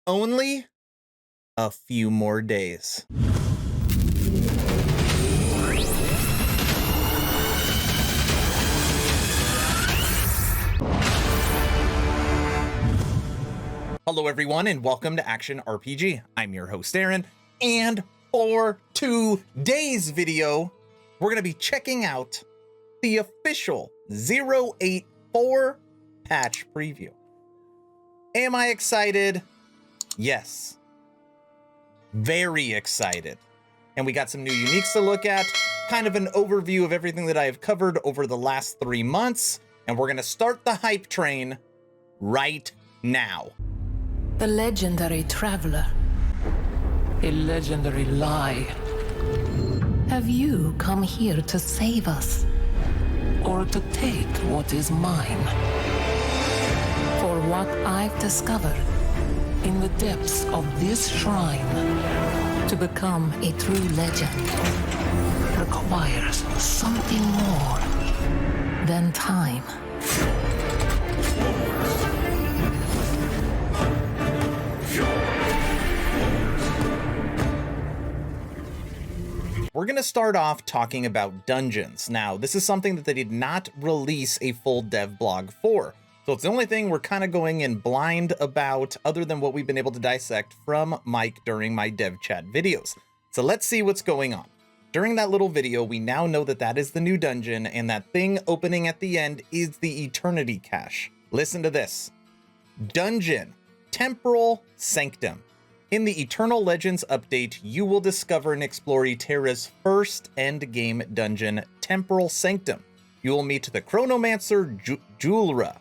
only a few more days. Hello everyone and welcome to Action RPG. I'm your host Aaron, and for today's video, we're going to be checking out the official 0.8.4 patch preview. Am I excited? Yes. Very excited. And we got some new uniques to look at, kind of an overview of everything that I have covered over the last 3 months, and we're going to start the hype train right now. The legendary traveler. A legendary lie. Have you come here to save us? Or to take what is mine? For what I've discovered in the depths of this shrine, to become a true legend requires something more than time. We're going to start off talking about dungeons. Now, this is something that they did not release a full dev blog for. So it's the only thing we're kind of going in blind about, other than what we've been able to dissect from Mike during my dev chat videos. So let's see what's going on. During that little video, we now know that that is the new dungeon, and that thing opening at the end is the Eternity Cache. Listen to this. Dungeon, Temporal Sanctum. In the Eternal Legends update, you will discover and explore Eterra's first endgame dungeon, Temporal Sanctum. You will meet the Chronomancer Julra,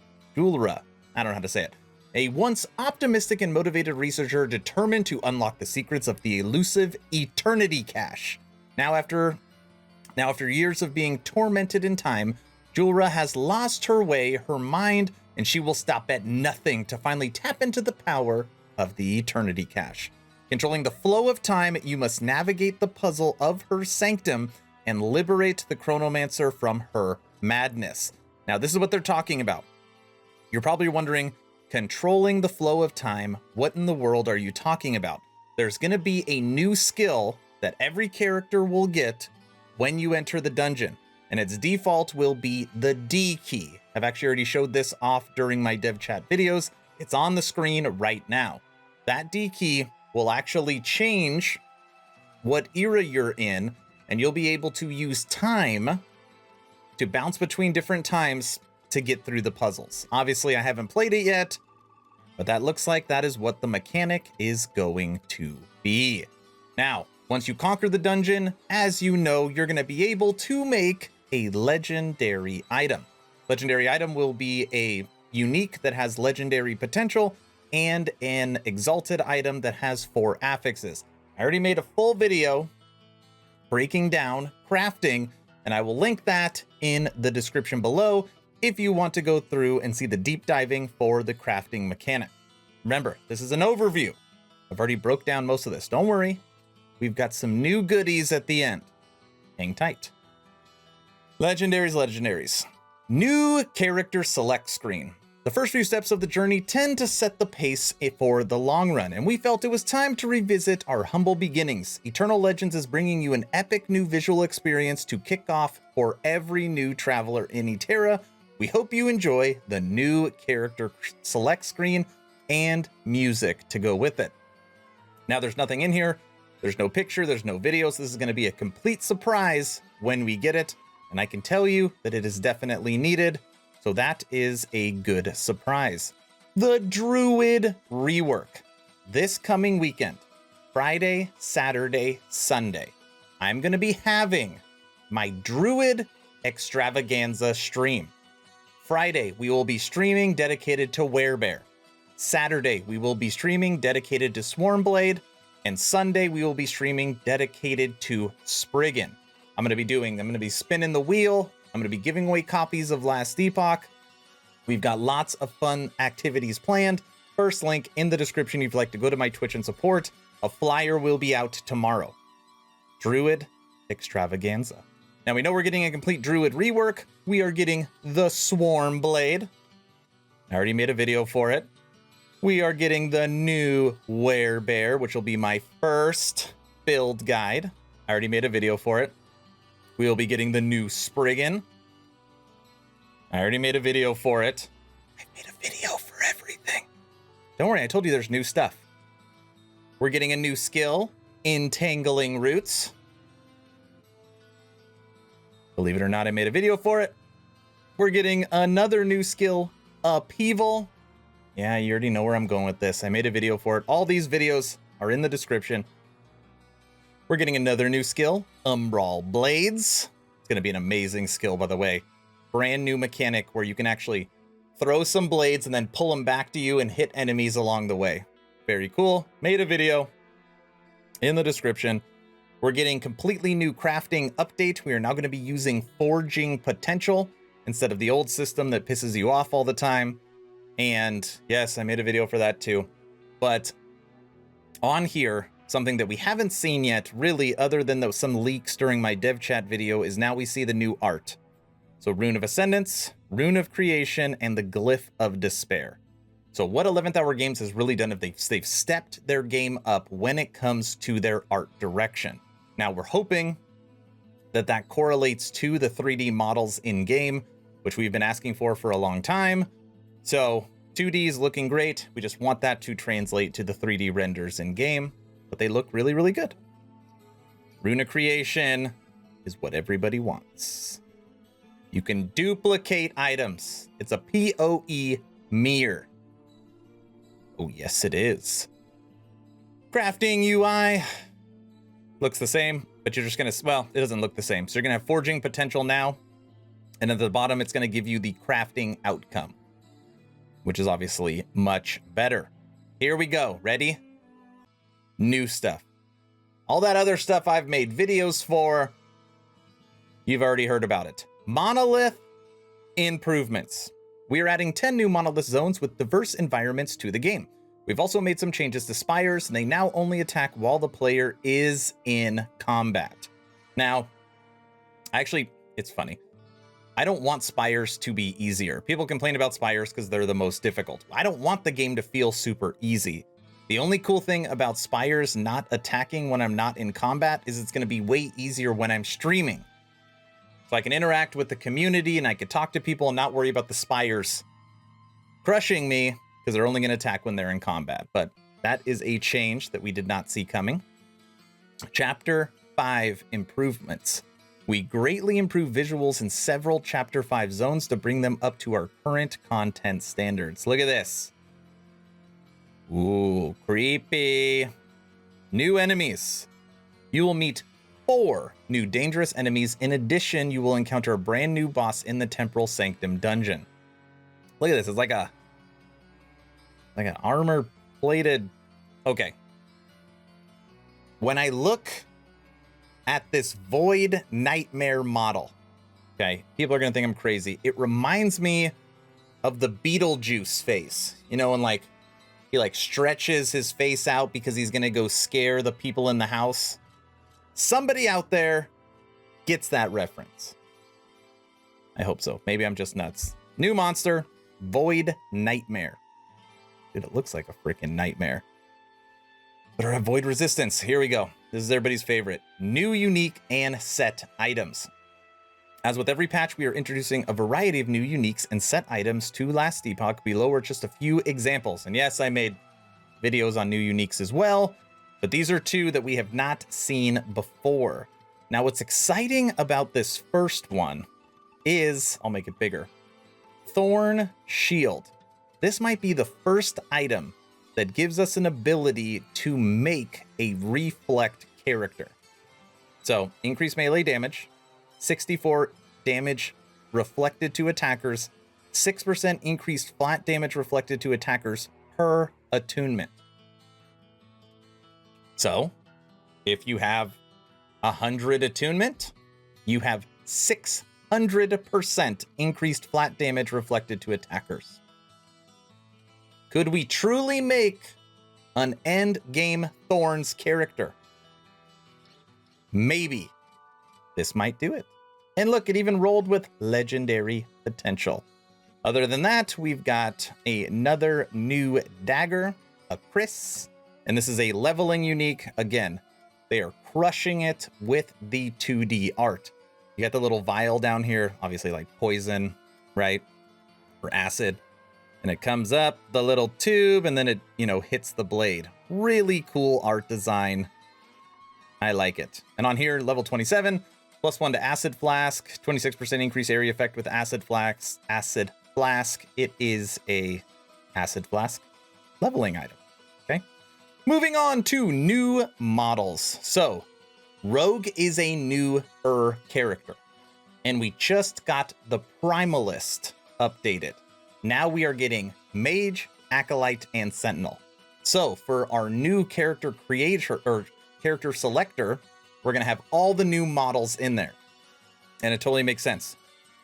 I don't know how to say it, a once optimistic and motivated researcher determined to unlock the secrets of the elusive Eternity Cache. Now after years of being tormented in time, Julra has lost her way, her mind, and she will stop at nothing to finally tap into the power of the Eternity Cache. Controlling the flow of time, you must navigate the puzzle of her sanctum and liberate the Chronomancer from her madness. Now, this is what they're talking about. You're probably wondering, controlling the flow of time, what in the world are you talking about? There's going to be a new skill that every character will get when you enter the dungeon, and its default will be the D key. I've actually already showed this off during my dev chat videos. It's on the screen right now. That D key will actually change what era you're in, and you'll be able to use time to bounce between different times to get through the puzzles. Obviously, I haven't played it yet, but that looks like that is what the mechanic is going to be. Now, once you conquer the dungeon, as you know, you're going to be able to make a legendary item. Legendary item will be a unique that has legendary potential, and an exalted item that has 4 affixes. I already made a full video breaking down crafting, and I will link that in the description below if you want to go through and see the deep diving for the crafting mechanic. Remember, this is an overview. I've already broke down most of this. Don't worry. We've got some new goodies at the end. Hang tight. Legendaries. New character select screen. The first few steps of the journey tend to set the pace for the long run, and we felt it was time to revisit our humble beginnings. Eternal Legends is bringing you an epic new visual experience to kick off for every new traveler in Eterra. We hope you enjoy the new character select screen and music to go with it. Now, there's nothing in here. There's no picture, there's no videos. This is going to be a complete surprise when we get it, and I can tell you that it is definitely needed. So that is a good surprise. The Druid rework. This coming weekend, Friday, Saturday, Sunday, I'm going to be having my Druid extravaganza stream. Friday, we will be streaming dedicated to Werebear. Saturday, we will be streaming dedicated to Swarmblade. And Sunday, we will be streaming dedicated to Spriggan. I'm going to be spinning the wheel. I'm going to be giving away copies of Last Epoch. We've got lots of fun activities planned. First link in the description if you'd like to go to my Twitch and support. A flyer will be out tomorrow. Druid Extravaganza. Now we know we're getting a complete Druid rework. We are getting the Swarmblade. I already made a video for it. We are getting the new Werebear, which will be my first build guide. I already made a video for it. We will be getting the new Spriggan. I already made a video for it. I made a video for everything. Don't worry, I told you there's new stuff. We're getting a new skill, Entangling Roots. Believe it or not, I made a video for it. We're getting another new skill, Upheaval. Yeah, you already know where I'm going with this. I made a video for it. All these videos are in the description. We're getting another new skill, Umbral Blades. It's going to be an amazing skill, by the way. Brand new mechanic where you can actually throw some blades and then pull them back to you and hit enemies along the way. Very cool. Made a video in the description. We're getting completely new crafting update. We are now going to be using forging potential instead of the old system that pisses you off all the time. And yes, I made a video for that too. But on here, something that we haven't seen yet, really, other than some leaks during my dev chat video, is now we see the new art. So Rune of Ascendance, Rune of Creation, and the Glyph of Despair. So what 11th Hour Games has really done is they've stepped their game up when it comes to their art direction. Now we're hoping that that correlates to the 3D models in game, which we've been asking for a long time. So 2D is looking great. We just want that to translate to the 3D renders in game, but they look really, really good. Rune of Creation is what everybody wants. You can duplicate items. It's a PoE mirror. Oh, yes, it is. Crafting UI looks the same, but you're just going to, well, it doesn't look the same. So you're going to have forging potential now. And at the bottom, it's going to give you the crafting outcome, which is obviously much better. Here we go. Ready? New stuff. All that other stuff I've made videos for, you've already heard about it. Monolith improvements. We are adding 10 new monolith zones with diverse environments to the game. We've also made some changes to spires, and they now only attack while the player is in combat. Now, actually, it's funny. I don't want spires to be easier. People complain about spires because they're the most difficult. I don't want the game to feel super easy. The only cool thing about spires not attacking when I'm not in combat is it's going to be way easier when I'm streaming. So I can interact with the community and I can talk to people and not worry about the spires crushing me because they're only going to attack when they're in combat. But that is a change that we did not see coming. Chapter 5 improvements. We greatly improved visuals in several Chapter 5 zones to bring them up to our current content standards. Look at this. Ooh, creepy. New enemies. You will meet 4 new dangerous enemies. In addition, you will encounter a brand new boss in the Temporal Sanctum dungeon. Look at this. It's like an armor-plated... Okay. When I look at this Void Nightmare model, okay, people are going to think I'm crazy. It reminds me of the Beetlejuice face. You know, when like he like stretches his face out because he's going to go scare the people in the house. Somebody out there gets that reference. I hope so. Maybe I'm just nuts. New monster, Void Nightmare. Dude, it looks like a freaking nightmare. But I have Void Resistance. Here we go. This is everybody's favorite. New, unique, and set items. As with every patch, we are introducing a variety of new uniques and set items to Last Epoch. Below are just a few examples. And yes, I made videos on new uniques as well. But these are 2 that we have not seen before. Now, what's exciting about this first one is, I'll make it bigger, Thorn Shield. This might be the first item that gives us an ability to make a reflect character. So, increased melee damage, 64 damage reflected to attackers, 6% increased flat damage reflected to attackers per attunement. So, if you have 100 attunement, you have 600% increased flat damage reflected to attackers. Could we truly make an end game Thorns character? Maybe. This might do it. And look, it even rolled with legendary potential. Other than that, we've got another new dagger, a Chris, and this is a leveling unique. Again, they are crushing it with the 2D art. You got the little vial down here, obviously like poison, right? Or acid. And it comes up the little tube and then it, hits the blade. Really cool art design. I like it. And on here, level 27, +1 to acid flask, 26% increase area effect with acid flask. It is a acid flask leveling item. Okay. Moving on to new models. So Rogue is a newer character, and we just got the Primalist updated. Now we are getting Mage, Acolyte, and Sentinel. So for our new character creator or character selector, we're going to have all the new models in there. And it totally makes sense.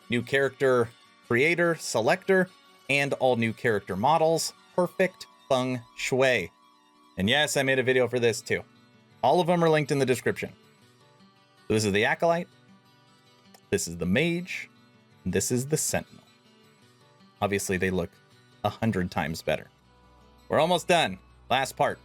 New character creator, selector, and all new character models. Perfect feng shui. And yes, I made a video for this too. All of them are linked in the description. So this is the Acolyte. This is the Mage. And this is the Sentinel. Obviously, they look 100 times better. We're almost done. Last part.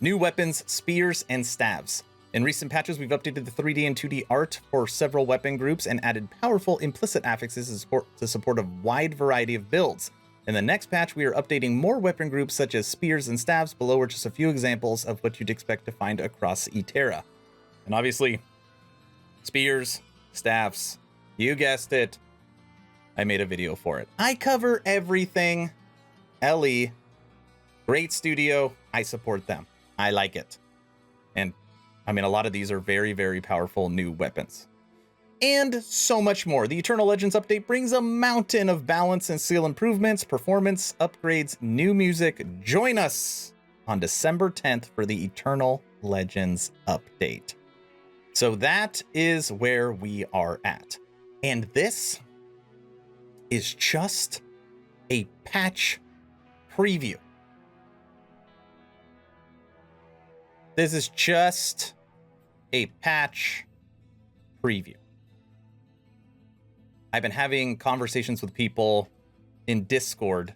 New weapons, spears, and staves. In recent patches, we've updated the 3D and 2D art for several weapon groups and added powerful implicit affixes to support a wide variety of builds. In the next patch, we are updating more weapon groups such as spears and staves. Below are just a few examples of what you'd expect to find across Eterra. And obviously, spears, staves, you guessed it. I made a video for it. I cover everything. LE, great studio. I support them. I like it. And I mean, a lot of these are very, very powerful new weapons. And so much more. The Eternal Legends update brings a mountain of balance and seal improvements, performance upgrades, new music. Join us on December 10th for the Eternal Legends update. So that is where we are at. And this is just a patch preview. This is just a patch preview. I've been having conversations with people in Discord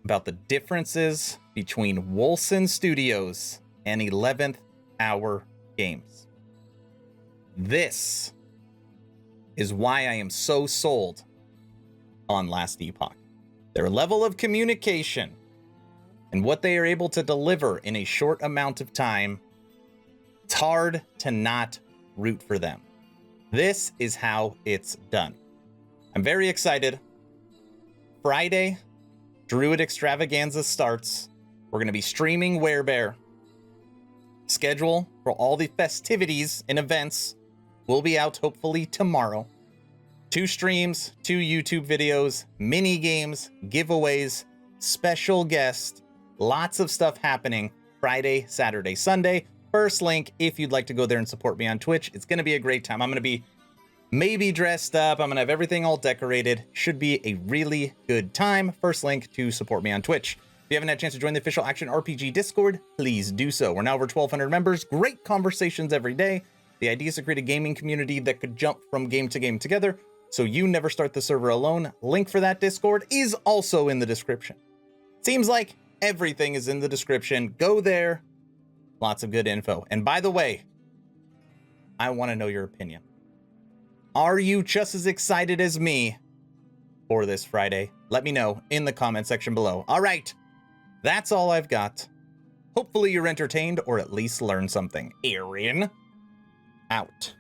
about the differences between Wolcen Studios and 11th Hour Games. This is why I am so sold on Last Epoch. Their level of communication and what they are able to deliver in a short amount of time, it's hard to not root for them. This is how it's done. I'm very excited. Friday, Druid Extravaganza starts. We're going to be streaming Werebear. Schedule for all the festivities and events will be out hopefully tomorrow. 2 streams, 2 YouTube videos, mini games, giveaways, special guests, lots of stuff happening Friday, Saturday, Sunday. First link if you'd like to go there and support me on Twitch. It's going to be a great time. I'm going to be maybe dressed up. I'm going to have everything all decorated. Should be a really good time. First link to support me on Twitch. If you haven't had a chance to join the official Action RPG Discord, please do so. We're now over 1,200 members. Great conversations every day. The idea is to create a gaming community that could jump from game to game together, so you never start the server alone. Link for that Discord is also in the description. Seems like everything is in the description. Go there. Lots of good info. And by the way, I want to know your opinion. Are you just as excited as me for this Friday? Let me know in the comment section below. All right, that's all I've got. Hopefully you're entertained or at least learned something. Aaron, out.